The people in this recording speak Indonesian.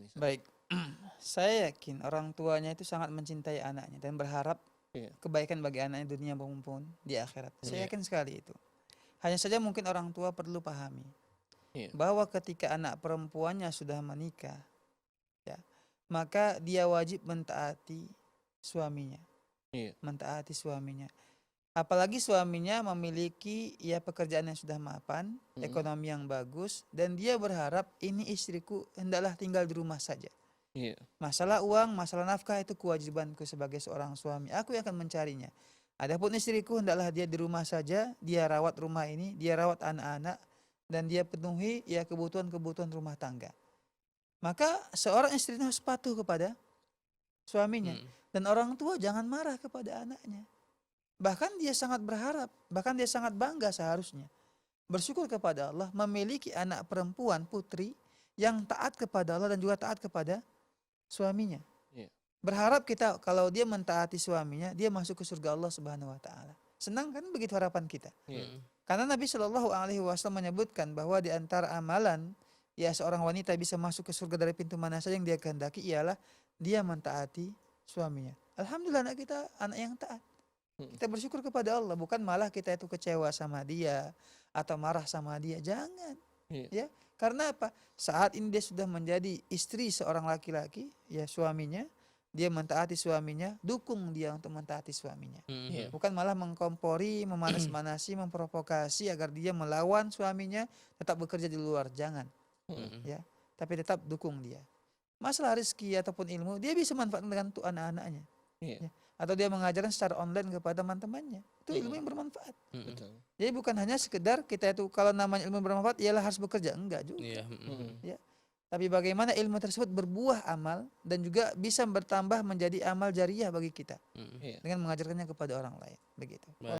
seperti ini? Baik, saya yakin orang tuanya itu sangat mencintai anaknya dan berharap Iya. kebaikan bagi anaknya dunia maupun di akhirat. Saya Iya. yakin sekali itu. Hanya saja mungkin orang tua perlu pahami Iya. bahwa ketika anak perempuannya sudah menikah, ya, maka dia wajib mentaati suaminya, Iya. mentaati suaminya. Apalagi suaminya memiliki ya pekerjaan yang sudah mapan, ekonomi yang bagus, dan dia berharap ini istriku hendaklah tinggal di rumah saja. Iya. Masalah uang, masalah nafkah itu kewajibanku sebagai seorang suami. Aku yang akan mencarinya. Adapun istriku hendaklah dia di rumah saja, dia rawat rumah ini, dia rawat anak-anak, dan dia penuhi ya kebutuhan-kebutuhan rumah tangga. Maka seorang istri harus patuh kepada suaminya. Dan orang tua jangan marah kepada anaknya. Bahkan dia sangat berharap, bahkan dia sangat bangga seharusnya. Bersyukur kepada Allah memiliki anak perempuan putri yang taat kepada Allah dan juga taat kepada suaminya. Iya. Berharap kita kalau dia mentaati suaminya, dia masuk ke surga Allah Subhanahu wa taala. Senang kan begitu harapan kita? Iya. Karena Nabi Shallallahu alaihi wasallam menyebutkan bahwa di antara amalan ya seorang wanita bisa masuk ke surga dari pintu mana saja yang dia kehendaki ialah dia mentaati suaminya. Alhamdulillah anak kita anak yang taat. Kita bersyukur kepada Allah, bukan malah kita itu kecewa sama dia atau marah sama dia. Jangan. Iya. Ya, karena apa? Saat ini dia sudah menjadi istri seorang laki-laki, ya suaminya, dia mentaati suaminya, dukung dia untuk mentaati suaminya. Iya. Bukan malah mengkompori, memanas-manasi, memprovokasi agar dia melawan suaminya, tetap bekerja di luar. Jangan. Ya, tapi tetap dukung dia. Masalah rezeki ataupun ilmu, dia bisa manfaatkan dengan untuk anak-anaknya. Iya. Ya. Atau dia mengajarkan secara online kepada teman-temannya. Itu ilmu yang bermanfaat. Betul. Jadi bukan hanya sekedar kita itu kalau namanya ilmu bermanfaat ialah harus bekerja, enggak juga. Iya. Ya. Tapi bagaimana ilmu tersebut berbuah amal dan juga bisa bertambah menjadi amal jariah bagi kita Iya. dengan mengajarkannya kepada orang lain, begitu.